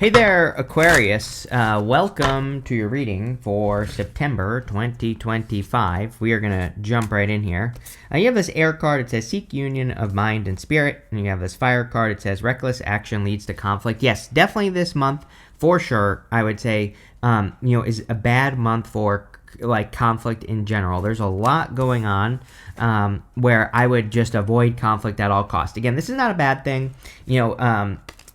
Hey there, Aquarius. Welcome to your reading for September 2025. We are going to jump right in here. You have this air card. It says seek union of mind and spirit. And you have this fire card. It says reckless action leads to conflict. Yes, definitely this month, for sure, I would say, is a bad month for like conflict in general. There's a lot going on where I would just avoid conflict at all costs. Again, this is not a bad thing.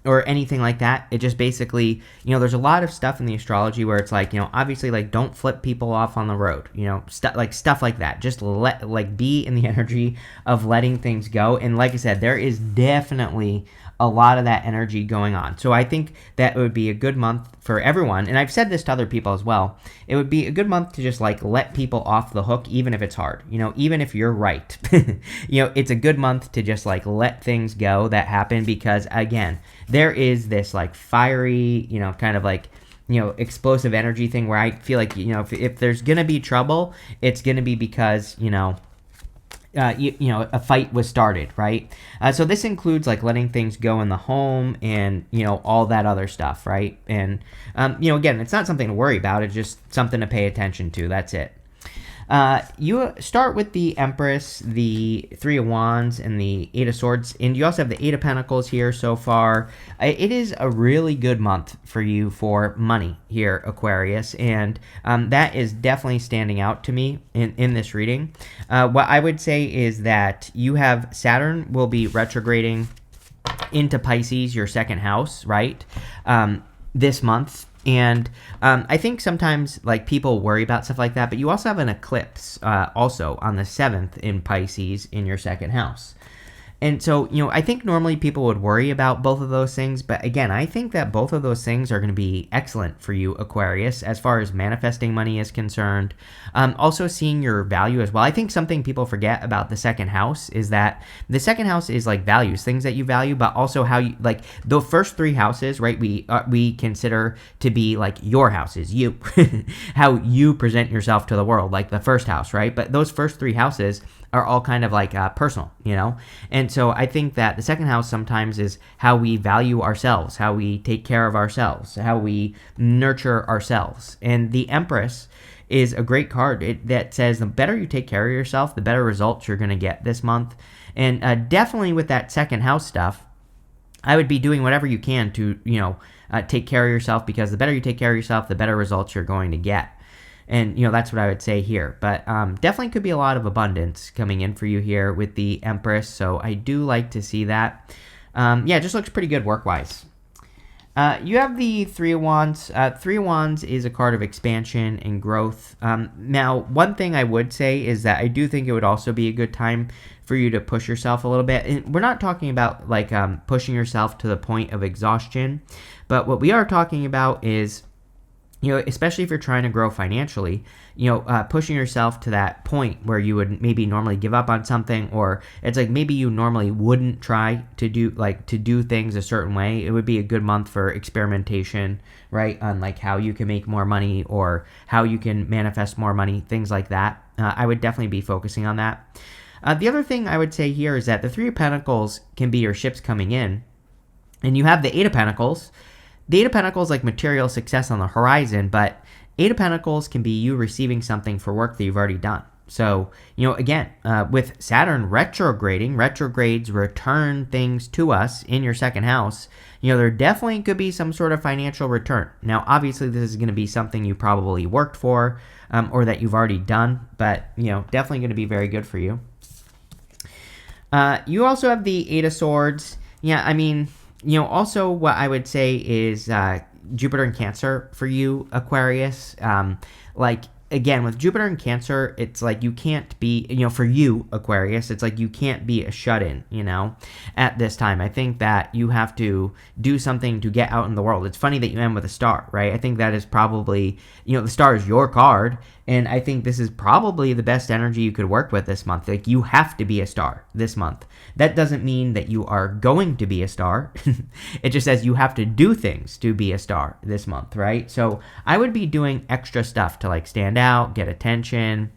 Or anything like that. It just basically, there's a lot of stuff in the astrology where it's like, obviously, like, don't flip people off on the road, stuff like that. Just be in the energy of letting things go. And like I said, there is definitely a lot of that energy going on. So I think that it would be a good month for everyone. And I've said this to other people as well. It would be a good month to just let people off the hook, even if it's hard, even if you're right. It's a good month to just let things go that happen because again, there is this fiery, explosive energy thing where I feel like, if there's going to be trouble, it's going to be because, a fight was started, right? So this includes letting things go in the home and, all that other stuff, right? And, again, it's not something to worry about. It's just something to pay attention to. That's it. You start with the Empress, the Three of Wands, and the Eight of Swords, and you also have the Eight of Pentacles here so far. It is a really good month for you for money here, Aquarius, and that is definitely standing out to me in this reading. What I would say is that you have Saturn will be retrograding into Pisces, your second house, right, this month. And I think sometimes people worry about stuff like that, but you also have an eclipse also on the 7th in Pisces in your second house. And so, I think normally people would worry about both of those things, but again, I think that both of those things are going to be excellent for you, Aquarius, as far as manifesting money is concerned. Also seeing your value as well. I think something people forget about the second house is that the second house is values, things that you value, but also how you, the first three houses, right, we consider to be your houses, you, how you present yourself to the world, the first house, right? But those first three houses are all kind of personal, And so I think that the second house sometimes is how we value ourselves, how we take care of ourselves, how we nurture ourselves. And the Empress is a great card that says the better you take care of yourself, the better results you're going to get this month. And definitely with that second house stuff, I would be doing whatever you can to, take care of yourself, because the better you take care of yourself, the better results you're going to get. And, that's what I would say here. But definitely could be a lot of abundance coming in for you here with the Empress. So I do like to see that. It just looks pretty good work-wise. You have the Three of Wands. Three of Wands is a card of expansion and growth. Now, one thing I would say is that I do think it would also be a good time for you to push yourself a little bit. And we're not talking about pushing yourself to the point of exhaustion. But what we are talking about is, especially if you're trying to grow financially, pushing yourself to that point where you would maybe normally give up on something, or it's maybe you normally wouldn't try to do things a certain way. It would be a good month for experimentation, right? On how you can make more money or how you can manifest more money, things like that. I would definitely be focusing on that. The other thing I would say here is that the Three of Pentacles can be your ships coming in, and you have the Eight of Pentacles. The Eight of Pentacles material success on the horizon, but Eight of Pentacles can be you receiving something for work that you've already done. So, again, with Saturn retrograding, retrogrades return things to us in your second house. There definitely could be some sort of financial return. Now, obviously, this is going to be something you probably worked for or that you've already done, but, definitely going to be very good for you. You also have the Eight of Swords. Also what I would say is Jupiter and Cancer for you, Aquarius. Again, with Jupiter and Cancer, it's you can't be, for you, Aquarius, it's you can't be a shut-in, at this time. I think that you have to do something to get out in the world. It's funny that you end with a star, right? I think that is probably, the star is your card, and I think this is probably the best energy you could work with this month. You have to be a star this month. That doesn't mean that you are going to be a star. It just says you have to do things to be a star this month, right? So I would be doing extra stuff to stand out, get attention,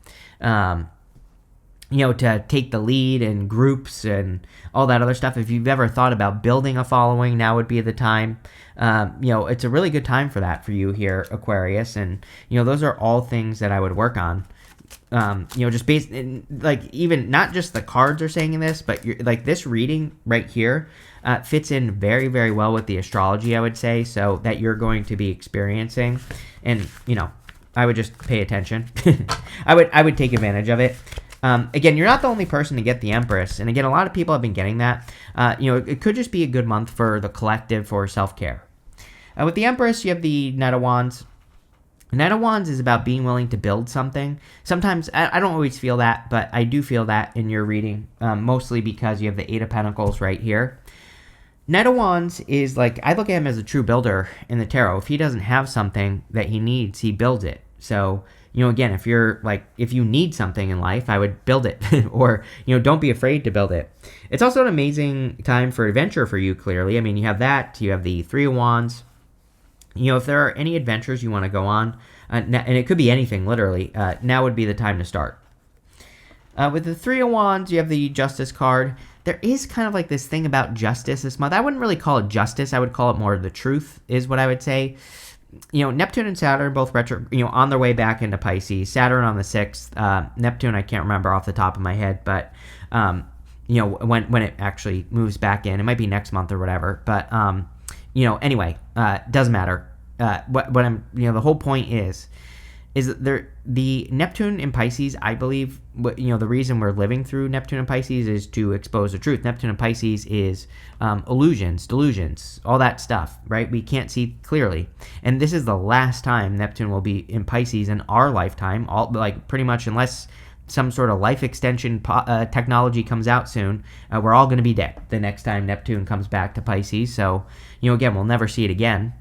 to take the lead in groups and all that other stuff. If you've ever thought about building a following, now would be the time. It's a really good time for that for you here, Aquarius. And, those are all things that I would work on. Just based in, like, even not just the cards are saying this, but like this reading right here fits in very, very well with the astrology, I would say, so that you're going to be experiencing. And, I would just pay attention. I would take advantage of it. Again, you're not the only person to get the Empress. And again, a lot of people have been getting that. It could just be a good month for the collective for self-care. With the Empress, you have the Knight of Wands. Knight of Wands is about being willing to build something. Sometimes, I don't always feel that, but I do feel that in your reading, mostly because you have the Eight of Pentacles right here. Knight of Wands is like, I look at him as a true builder in the tarot. If he doesn't have something that he needs, he builds it. So, again, if you need something in life, I would build it or, don't be afraid to build it. It's also an amazing time for adventure for you, clearly. I mean, you have that, you have the Three of Wands. If there are any adventures you want to go on, and it could be anything, literally, now would be the time to start. With the Three of Wands, you have the Justice card. There is kind of like this thing about justice this month. I wouldn't really call it justice. I would call it more the truth is what I would say. Neptune and Saturn both retro, on their way back into Pisces. Saturn on the 6th. Neptune, I can't remember off the top of my head, but, when it actually moves back in. It might be next month or whatever. But, anyway, doesn't matter. What I'm, the whole point is that the Neptune in Pisces, I believe, the reason we're living through Neptune and Pisces is to expose the truth. Neptune and Pisces is illusions, delusions, all that stuff, right? We can't see clearly. And this is the last time Neptune will be in Pisces in our lifetime, pretty much, unless some sort of life extension technology comes out soon, we're all going to be dead the next time Neptune comes back to Pisces. So, again, we'll never see it again.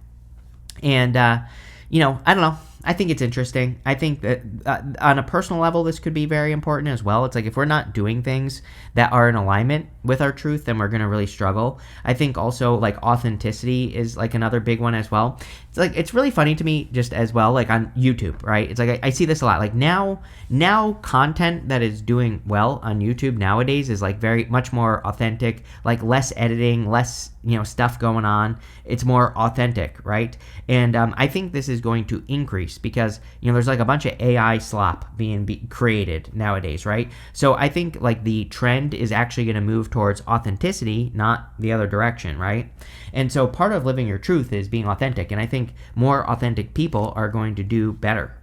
And, I don't know. I think it's interesting. I think that on a personal level, this could be very important as well. It's like if we're not doing things that are in alignment with our truth, then we're going to really struggle. I think also like authenticity is like another big one as well. It's like, it's really funny to me just as well, like on YouTube, right? It's like I see this a lot. Like now content that is doing well on YouTube nowadays is like very much more authentic, like less editing, less stuff going on. It's more authentic, right? And I think this is going to increase because there's like a bunch of AI slop being created nowadays, right? So I think like the trend is actually going to move towards authenticity, not the other direction, right? And so part of living your truth is being authentic, and I think more authentic people are going to do better.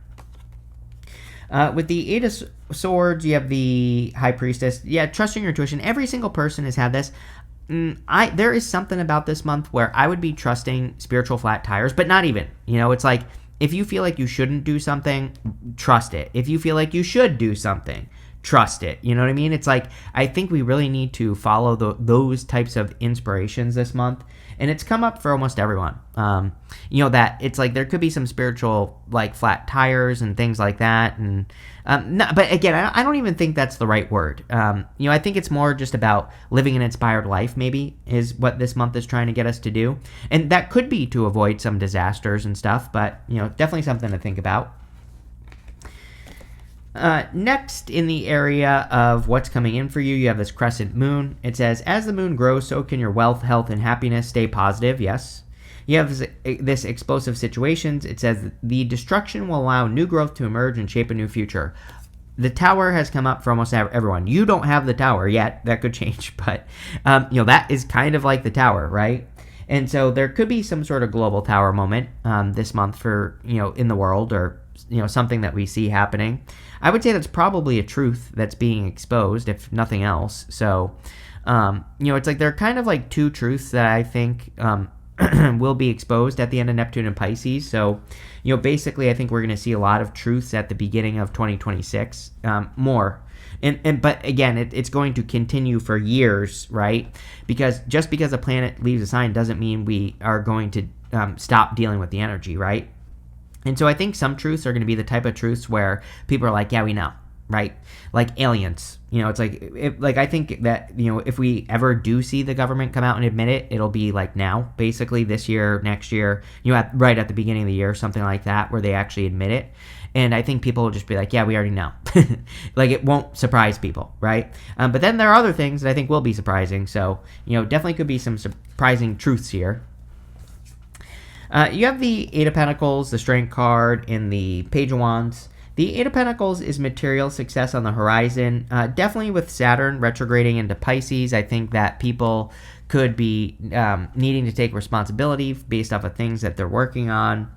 With the Eight of Swords, you have the High Priestess. Yeah, trusting your intuition. Every single person has had this. There is something about this month where I would be trusting spiritual flat tires, but not even. It's like if you feel like you shouldn't do something, trust it. If you feel like you should do something, trust it. You know what I mean? It's like I think we really need to follow those types of inspirations this month. And it's come up for almost everyone. That it's like there could be some spiritual like flat tires and things like that. And but again, I don't even think that's the right word. I think it's more just about living an inspired life, maybe, is what this month is trying to get us to do. And that could be to avoid some disasters and stuff, but definitely something to think about. Next, in the area of what's coming in for you, you have this crescent moon. It says, as the moon grows, so can your wealth, health, and happiness. Stay positive. Yes. You have this explosive situations. It says, the destruction will allow new growth to emerge and shape a new future. The tower has come up for almost everyone. You don't have the tower yet. That could change. But, that is kind of like the tower, right? And so there could be some sort of global tower moment this month for, in the world, or something that we see happening. I would say that's probably a truth that's being exposed, if nothing else. So, it's like there are kind of like two truths that I think will be exposed at the end of Neptune and Pisces. So, basically I think we're going to see a lot of truths at the beginning of 2026, more. But again, it's going to continue for years, right? Because just because a planet leaves a sign doesn't mean we are going to stop dealing with the energy, right? And so I think some truths are going to be the type of truths where people are like, yeah, we know, right? Like aliens. It's like I think that, if we ever do see the government come out and admit it, it'll be like now, basically this year, next year, right at the beginning of the year, something like that, where they actually admit it. And I think people will just be like, yeah, we already know. Like, it won't surprise people, right? But then there are other things that I think will be surprising. So, definitely could be some surprising truths here. You have the Eight of Pentacles, the Strength card, and the Page of Wands. The Eight of Pentacles is material success on the horizon. Definitely with Saturn retrograding into Pisces, I think that people could be needing to take responsibility based off of things that they're working on.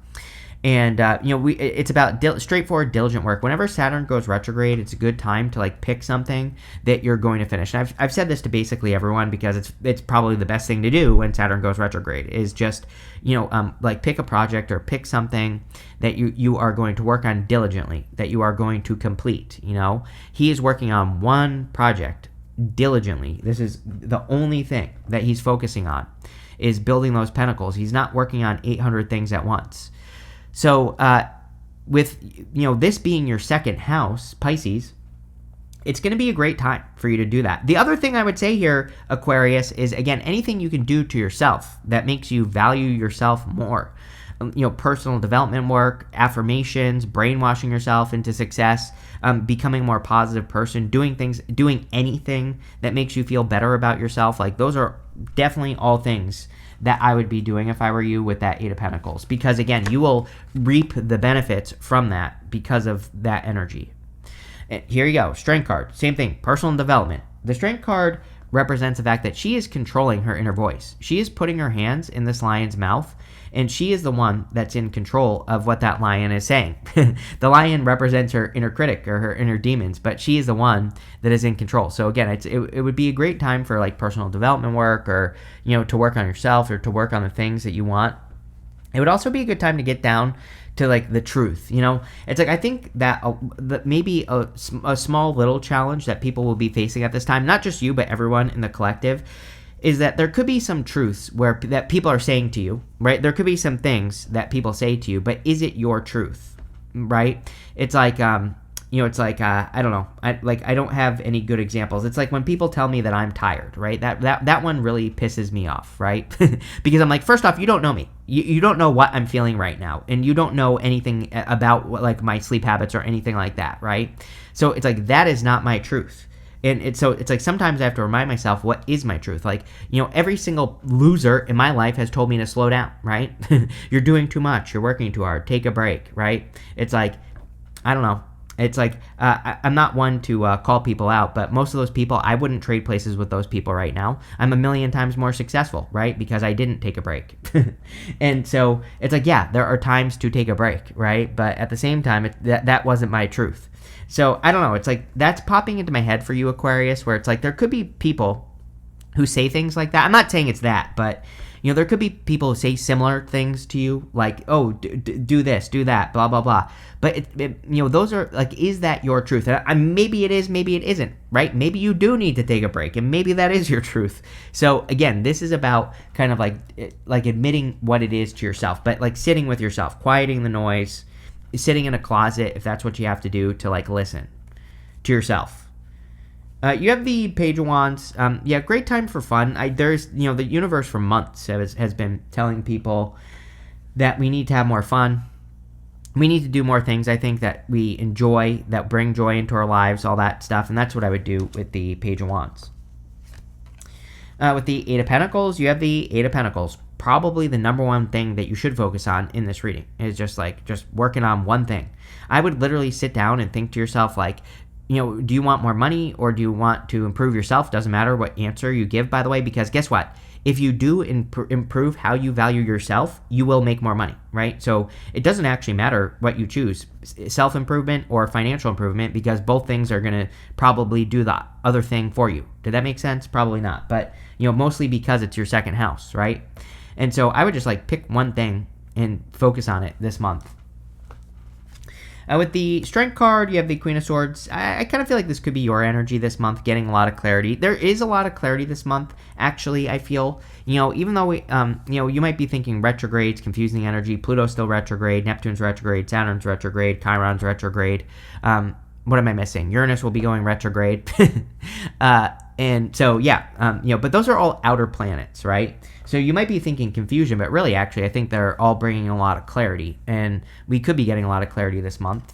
And, it's about straightforward, diligent work. Whenever Saturn goes retrograde, it's a good time to, like, pick something that you're going to finish. And I've said this to basically everyone because it's probably the best thing to do when Saturn goes retrograde is just, like, pick a project or pick something that you are going to work on diligently, that you are going to complete, He is working on one project diligently. This is the only thing that he's focusing on is building those pentacles. He's not working on 800 things at once. So with, this being your second house, Pisces, it's going to be a great time for you to do that. The other thing I would say here, Aquarius, is, again, anything you can do to yourself that makes you value yourself more. Personal development work, affirmations, brainwashing yourself into success, becoming a more positive person, doing anything that makes you feel better about yourself. Like, those are definitely all things that I would be doing if I were you with that Eight of Pentacles. Because, again, you will reap the benefits from that because of that energy. And here you go. Strength card. Same thing. Personal development. The Strength card represents the fact that she is controlling her inner voice. She is putting her hands in this lion's mouth, and she is the one that's in control of what that lion is saying. The lion represents her inner critic or her inner demons, but she is the one that is in control. So again, it would be a great time for, like, personal development work, or to work on yourself, or to work on the things that you want. It would also be a good time to get down to, like, the truth. It's like, I think that maybe a small little challenge that people will be facing at this time, not just you but everyone in the collective, is that there could be some truths that people are saying to you, right? There could be some things that people say to you, but is it your truth, right? It's like, I don't know. I don't have any good examples. It's like when people tell me that I'm tired, right? That one really pisses me off, right? Because I'm like, first off, you don't know me. You don't know what I'm feeling right now, and you don't know anything about like my sleep habits or anything like that, right? So it's like, that is not my truth. And it's like sometimes I have to remind myself, what is my truth? Like, every single loser in my life has told me to slow down, right? You're doing too much. You're working too hard. Take a break, right? It's like, I don't know. It's like, I'm not one to call people out, but most of those people, I wouldn't trade places with those people right now. I'm a million times more successful, right? Because I didn't take a break. And so it's like, yeah, there are times to take a break, right? But at the same time, that wasn't my truth. So I don't know. It's like, that's popping into my head for you, Aquarius, where it's like, there could be people who say things like that. I'm not saying it's that, but there could be people who say similar things to you, like, oh, do this, do that, blah, blah, blah. But, those are, like, is that your truth? And maybe it is, maybe it isn't, right? Maybe you do need to take a break, and maybe that is your truth. So, again, this is about kind of like admitting what it is to yourself, but, like, sitting with yourself, quieting the noise, sitting in a closet, if that's what you have to do, to, like, listen to yourself. You have the Page of Wands. Great time for fun. There's, the universe for months has been telling people that we need to have more fun. We need to do more things, I think, that we enjoy, that bring joy into our lives, all that stuff. And that's what I would do with the Page of Wands. With the Eight of Pentacles, you have the Eight of Pentacles. Probably the number one thing that you should focus on in this reading is just working on one thing. I would literally sit down and think to yourself, like, do you want more money or do you want to improve yourself? Doesn't matter what answer you give, by the way, because guess what? If you do improve how you value yourself, you will make more money, right? So it doesn't actually matter what you choose, self-improvement or financial improvement, because both things are going to probably do the other thing for you. Did that make sense? Probably not. But, mostly because it's your second house, right? And so I would just pick one thing and focus on it this month. With the Strength card, you have the Queen of Swords. I kind of feel like this could be your energy this month, getting a lot of clarity. There is a lot of clarity this month, actually, I feel. Even though, you might be thinking retrogrades, confusing energy, Pluto's still retrograde, Neptune's retrograde, Saturn's retrograde, Chiron's retrograde. what am I missing? Uranus will be going retrograde. And so, yeah, but those are all outer planets, right? So you might be thinking confusion, but really, actually, I think they're all bringing a lot of clarity. And we could be getting a lot of clarity this month.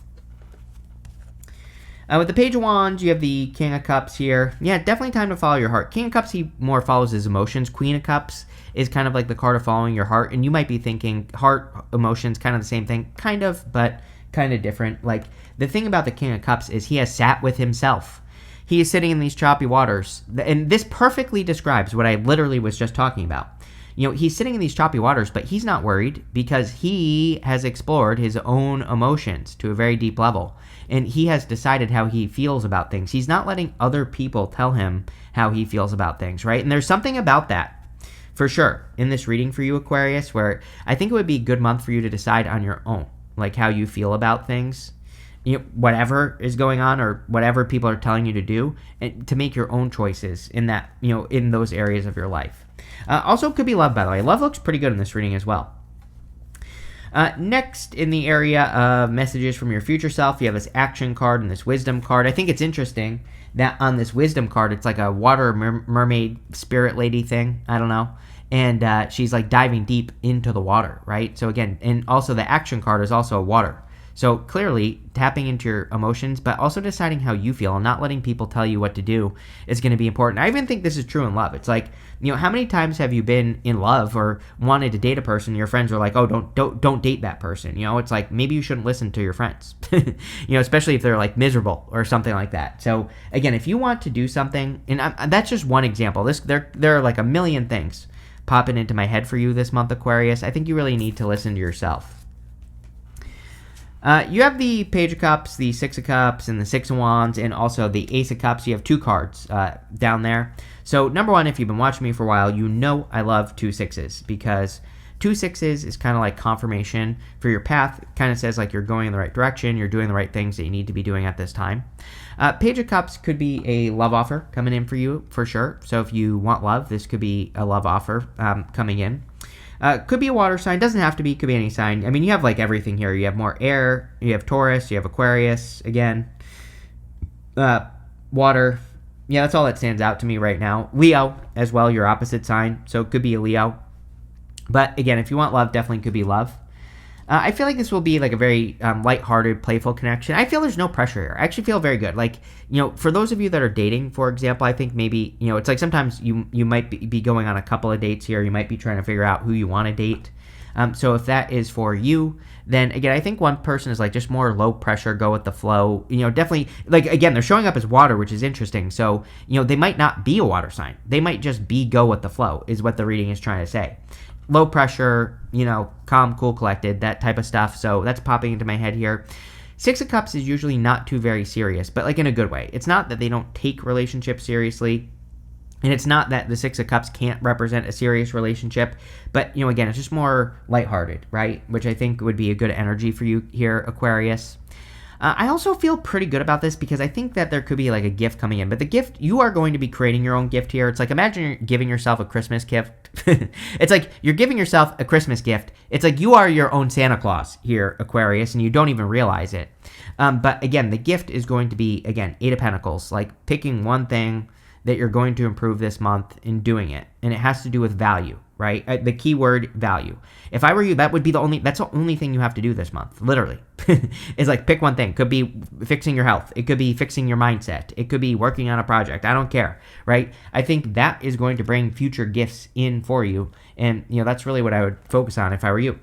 With the Page of Wands, you have the King of Cups here. Yeah, definitely time to follow your heart. King of Cups, he more follows his emotions. Queen of Cups is kind of like the card of following your heart. And you might be thinking heart, emotions, kind of the same thing. Kind of, but kind of different. Like, the thing about the King of Cups is he has sat with himself. He is sitting in these choppy waters. And this perfectly describes what I literally was just talking about. He's sitting in these choppy waters, but he's not worried because he has explored his own emotions to a very deep level. And he has decided how he feels about things. He's not letting other people tell him how he feels about things, right? And there's something about that, for sure, in this reading for you, Aquarius, where I think it would be a good month for you to decide on your own, like how you feel about things, whatever is going on or whatever people are telling you to do, and to make your own choices in that, in those areas of your life. Also, could be love, by the way. Love looks pretty good in this reading as well. Next, in the area of messages from your future self, you have this action card and this wisdom card. I think it's interesting that on this wisdom card, it's like a water mermaid spirit lady thing. I don't know. And she's like diving deep into the water, right? So again, and also the action card is also water. So clearly, tapping into your emotions, but also deciding how you feel and not letting people tell you what to do is going to be important. I even think this is true in love. It's like, how many times have you been in love or wanted to date a person? Your friends are like, oh, don't date that person. It's like, maybe you shouldn't listen to your friends, especially if they're like miserable or something like that. So again, if you want to do something, and that's just one example. There are like a million things popping into my head for you this month, Aquarius. I think you really need to listen to yourself. You have the Page of Cups, the Six of Cups, and the Six of Wands, and also the Ace of Cups. You have two cards down there. So, number one, if you've been watching me for a while, you know I love 2 6s because 2 6s is kind of like confirmation for your path. It kind of says like you're going in the right direction, you're doing the right things that you need to be doing at this time. Page of Cups could be a love offer coming in for you, for sure. So, if you want love, this could be a love offer coming in. Could be a water sign. Doesn't have to be. Could be any sign. I mean, you have like everything here. You have more air. You have Taurus. You have Aquarius. Again, water. Yeah, that's all that stands out to me right now. Leo as well, your opposite sign. So it could be a Leo. But again, if you want love, definitely could be love. I feel like this will be like a very lighthearted, playful connection. I feel there's no pressure here. I actually feel very good. Like, for those of you that are dating, for example, I think maybe, it's like sometimes you might be going on a couple of dates here. You might be trying to figure out who you want to date. So if that is for you, then again, I think one person is like just more low pressure, go with the flow. Definitely, like, again, they're showing up as water, which is interesting. So, they might not be a water sign. They might just be go with the flow is what the reading is trying to say. Low pressure, calm, cool, collected, that type of stuff. So that's popping into my head here. 6 of Cups is usually not too very serious, but like in a good way. It's not that they don't take relationships seriously. And it's not that the 6 of Cups can't represent a serious relationship. But, again, it's just more lighthearted, right? Which I think would be a good energy for you here, Aquarius. I also feel pretty good about this because I think that there could be like a gift coming in. But the gift, you are going to be creating your own gift here. It's like, imagine you're giving yourself a Christmas gift. It's like you're giving yourself a Christmas gift. It's like you are your own Santa Claus here, Aquarius, and you don't even realize it. But again, the gift is going to be, again, 8 of Pentacles. Like picking one thing that you're going to improve this month in doing it. And it has to do with value, right? The key word, value. If I were you, that's the only thing you have to do this month, literally. Is like pick one thing. Could be fixing your health. It could be fixing your mindset. It could be working on a project. I don't care, right? I think that is going to bring future gifts in for you. And, that's really what I would focus on if I were you.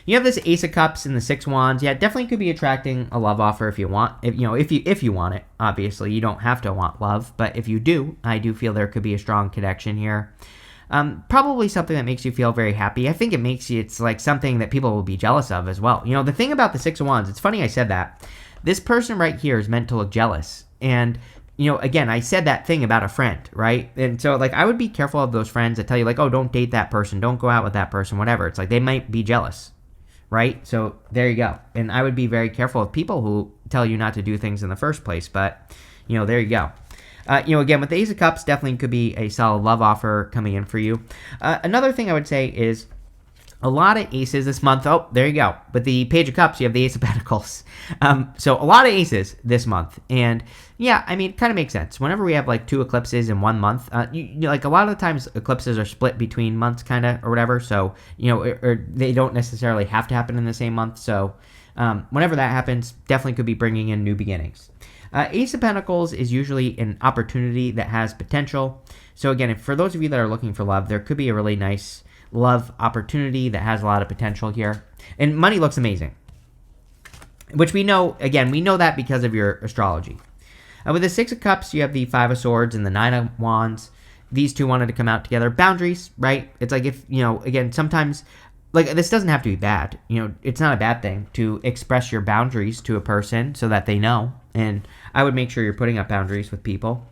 You have this Ace of Cups and the 6 Wands. Yeah, definitely could be attracting a love offer if you want. If you want it, obviously you don't have to want love, but if you do, I do feel there could be a strong connection here. Probably something that makes you feel very happy. I think it's like something that people will be jealous of as well. The thing about the 6 of Wands, it's funny I said that. This person right here is meant to look jealous. And, again, I said that thing about a friend, right? And so, like, I would be careful of those friends that tell you, like, oh, don't date that person. Don't go out with that person, whatever. It's like they might be jealous. Right? So there you go. And I would be very careful of people who tell you not to do things in the first place. But, there you go. Again, with the Ace of Cups, definitely could be a solid love offer coming in for you. Another thing I would say is A lot of aces this month. Oh, there you go. But the Page of Cups, you have the Ace of Pentacles. So a lot of aces this month. And yeah, I mean, it kind of makes sense. Whenever we have like 2 eclipses in 1 month, like a lot of the times eclipses are split between months kind of or whatever. So, or they don't necessarily have to happen in the same month. So whenever that happens, definitely could be bringing in new beginnings. Ace of Pentacles is usually an opportunity that has potential. So again, for those of you that are looking for love, there could be a really nice love opportunity that has a lot of potential here. And money looks amazing, which we know, again, we know that because of your astrology. With the 6 of Cups, you have the 5 of Swords and the 9 of Wands. These two wanted to come out together. Boundaries, right? It's like if, again, sometimes, like, this doesn't have to be bad. It's not a bad thing to express your boundaries to a person so that they know. And I would make sure you're putting up boundaries with people.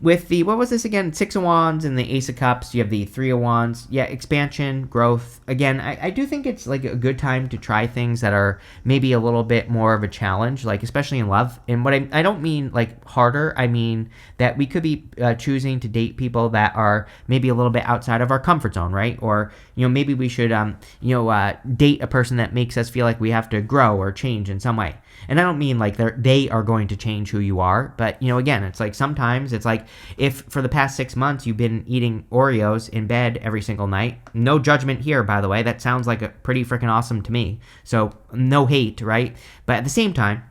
With the, what was this again? 6 of Wands and the Ace of Cups, you have the 3 of Wands. Yeah, expansion, growth. Again, I do think it's like a good time to try things that are maybe a little bit more of a challenge, like especially in love. And what I don't mean like harder, I mean that we could be choosing to date people that are maybe a little bit outside of our comfort zone, right? Or, maybe we should, date a person that makes us feel like we have to grow or change in some way. And I don't mean like they are going to change who you are, but again, it's like sometimes it's like if for the past 6 months you've been eating Oreos in bed every single night, no judgment here, by the way, that sounds like a pretty freaking awesome to me. So no hate, right? But at the same time,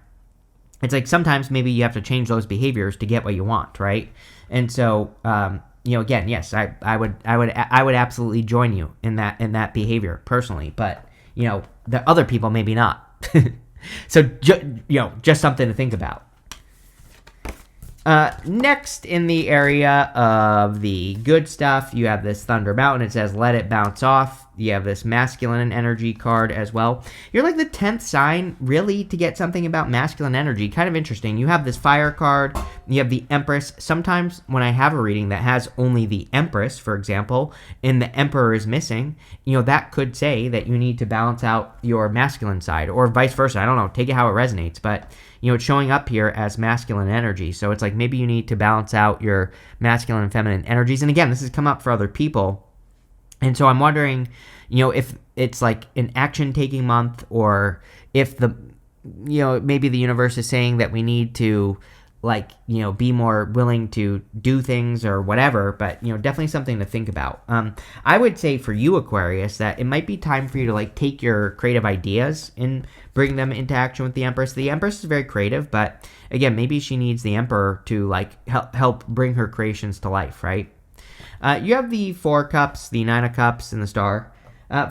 it's like sometimes maybe you have to change those behaviors to get what you want, right? And so, again, yes, I would absolutely join you in that behavior personally, but the other people maybe not. So, just something to think about. Next, in the area of the good stuff, you have this Thunder Mountain. It says, let it bounce off. You have this masculine energy card as well. You're like the 10th sign, really, to get something about masculine energy. Kind of interesting. You have this fire card. You have the Empress. Sometimes when I have a reading that has only the Empress, for example, and the Emperor is missing, that could say that you need to balance out your masculine side, or vice versa. I don't know. Take it how it resonates. But it's showing up here as masculine energy. So it's like maybe you need to balance out your masculine and feminine energies. And again, this has come up for other people. And so I'm wondering, if it's like an action-taking month, or if maybe the universe is saying that we need to, be more willing to do things or whatever, but, definitely something to think about. I would say for you, Aquarius, that it might be time for you to, take your creative ideas and bring them into action with the Empress. The Empress is very creative, but, again, maybe she needs the Emperor to, help bring her creations to life, right? You have the 4 Cups, the 9 of Cups, and the Star.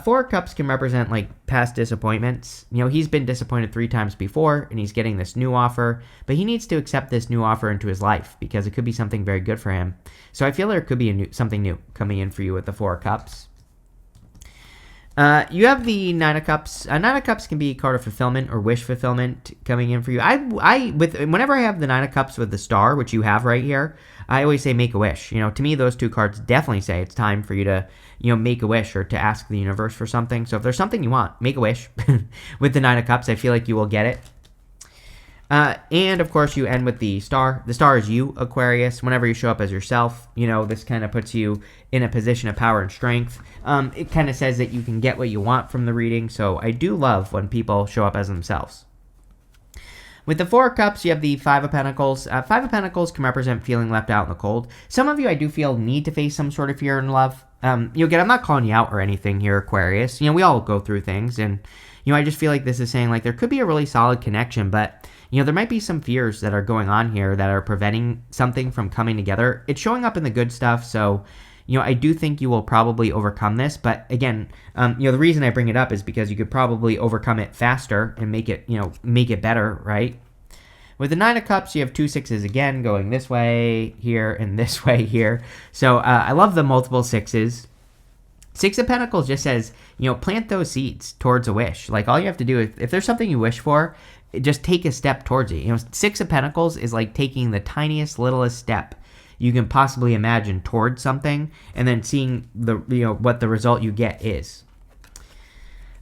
4 Cups can represent, past disappointments. He's been disappointed 3 times before, and he's getting this new offer. But he needs to accept this new offer into his life, because it could be something very good for him. So I feel there could be something new coming in for you with the 4 Cups. You have the 9 of Cups. 9 of Cups can be a card of fulfillment or wish fulfillment coming in for you. Whenever I have the 9 of Cups with the Star, which you have right here, I always say make a wish. To me, those 2 cards definitely say it's time for you to, make a wish or to ask the universe for something. So if there's something you want, make a wish. With the 9 of Cups, I feel like you will get it. And of course, you end with the Star. The Star is you, Aquarius. Whenever you show up as yourself, this kind of puts you in a position of power and strength. It kind of says that you can get what you want from the reading. So I do love when people show up as themselves. With the 4 Cups, you have the 5 of Pentacles. 5 of Pentacles can represent feeling left out in the cold. Some of you, I do feel, need to face some sort of fear in love. Again, I'm not calling you out or anything here, Aquarius. We all go through things. And, I just feel like this is saying, there could be a really solid connection. But, there might be some fears that are going on here that are preventing something from coming together. It's showing up in the good stuff. So, I do think you will probably overcome this. But again, the reason I bring it up is because you could probably overcome it faster and make it better, right? With the 9 of Cups, you have 2 6s again going this way here and this way here. So I love the multiple 6s. 6 of Pentacles just says, plant those seeds towards a wish. All you have to do is, if there's something you wish for, just take a step towards it. 6 of Pentacles is like taking the tiniest, littlest step you can possibly imagine towards something, and then seeing what the result you get is.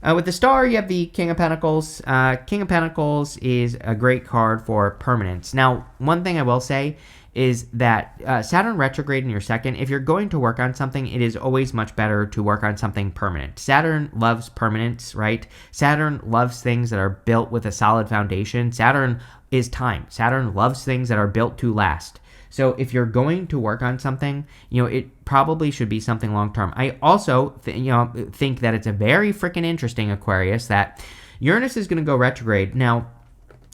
With the Star, you have the King of Pentacles. King of Pentacles is a great card for permanence. Now, one thing I will say is that Saturn retrograde in your second, if you're going to work on something, it is always much better to work on something permanent. Saturn loves permanence, right? Saturn loves things that are built with a solid foundation. Saturn is time. Saturn loves things that are built to last. So if you're going to work on something, it probably should be something long term. I also think that it's a very freaking interesting, Aquarius, that Uranus is going to go retrograde. Now,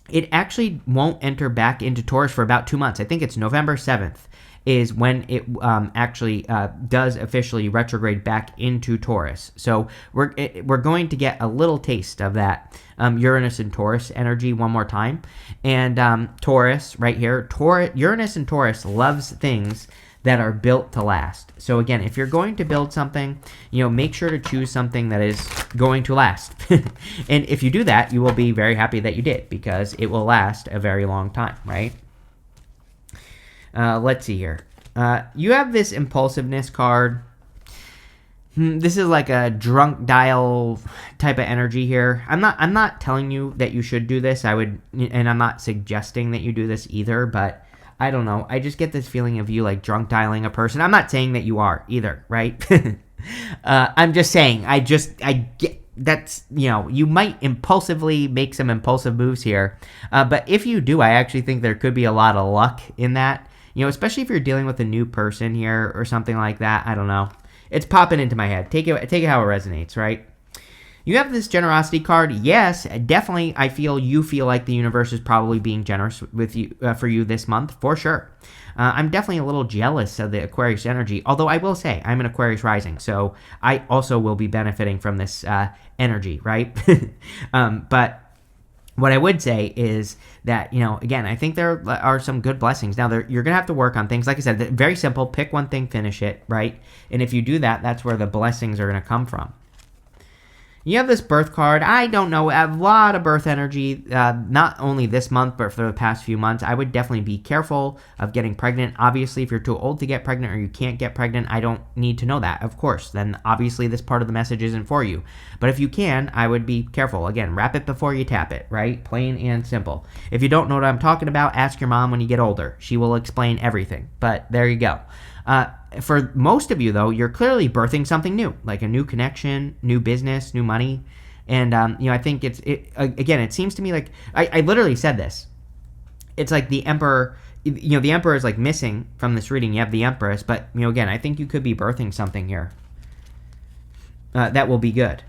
it actually won't enter back into Taurus for about 2 months. I think it's November 7th is when it actually does officially retrograde back into Taurus. So we're going to get a little taste of that Uranus and Taurus energy one more time. And Taurus right here, Uranus and Taurus loves things that are built to last. So again, if you're going to build something, make sure to choose something that is going to last. And if you do that, you will be very happy that you did, because it will last a very long time, right? Let's see here. You have this impulsiveness card. This is like a drunk dial type of energy here. I'm not telling you that you should do this. And I'm not suggesting that you do this either, but I don't know. I just get this feeling of you like drunk dialing a person. I'm not saying that you are either, right? I'm just saying, I get that's, you might impulsively make some impulsive moves here. But if you do, I actually think there could be a lot of luck in that, especially if you're dealing with a new person here or something like that. I don't know. It's popping into my head. Take it how it resonates, right? You have this generosity card. Yes, definitely. I feel like the universe is probably being generous with you for you this month, for sure. I'm definitely a little jealous of the Aquarius energy, although I will say I'm an Aquarius rising, so I also will be benefiting from this energy, right? But what I would say is that, again, I think there are some good blessings. Now, you're going to have to work on things. Like I said, very simple. Pick one thing, finish it, right? And if you do that, that's where the blessings are going to come from. You have this birth card. I don't know, a lot of birth energy, not only this month, but for the past few months. I would definitely be careful of getting pregnant. Obviously, if you're too old to get pregnant or you can't get pregnant, I don't need to know that, of course. Then obviously this part of the message isn't for you. But if you can, I would be careful. Again, wrap it before you tap it, right? Plain and simple. If you don't know what I'm talking about, ask your mom when you get older. She will explain everything. But there you go. For most of you, though, you're clearly birthing something new, like a new connection, new business, new money. And, I think again, it seems to me like, I literally said this. It's like the Emperor, the Emperor is like missing from this reading. You have the Empress, but, again, I think you could be birthing something here that will be good.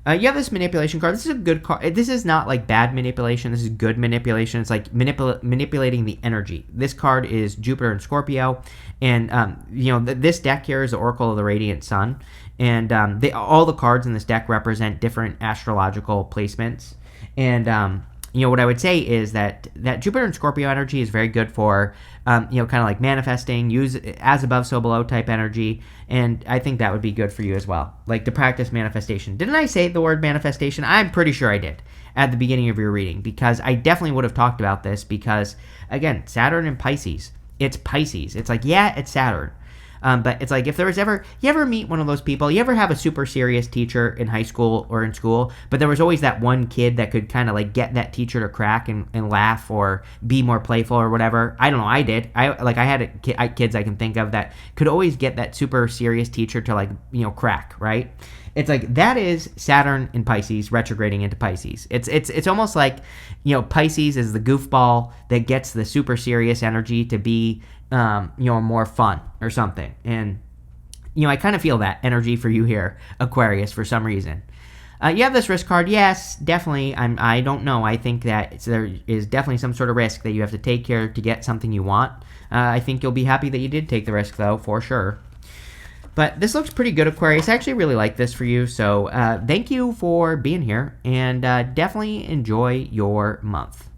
You have this manipulation card. This is a good card. This is not like bad manipulation. This is good manipulation. It's like manipulating the energy. This card is Jupiter and Scorpio. And, this deck here is the Oracle of the Radiant Sun. And all the cards in this deck represent different astrological placements. And, what I would say is that Jupiter and Scorpio energy is very good for, kind of like manifesting, use as above, so below type energy. And I think that would be good for you as well, like to practice manifestation. Didn't I say the word manifestation? I'm pretty sure I did at the beginning of your reading, because I definitely would have talked about this because, again, Saturn and Pisces. It's Pisces. It's like, yeah, it's Saturn. But it's like, if there was you ever meet one of those people, you ever have a super serious teacher in high school or in school, but there was always that one kid that could kind of like get that teacher to crack and laugh or be more playful or whatever. I don't know. I did. I had kids I can think of that could always get that super serious teacher to like, crack, right? It's like, that is Saturn in Pisces retrograding into Pisces. It's almost like, Pisces is the goofball that gets the super serious energy to be, more fun or something. And, I kind of feel that energy for you here, Aquarius, for some reason. You have this risk card. Yes, definitely. I don't know. I think that there is definitely some sort of risk that you have to take here to get something you want. I think you'll be happy that you did take the risk, though, for sure. But this looks pretty good, Aquarius. I actually really like this for you. So thank you for being here, and definitely enjoy your month.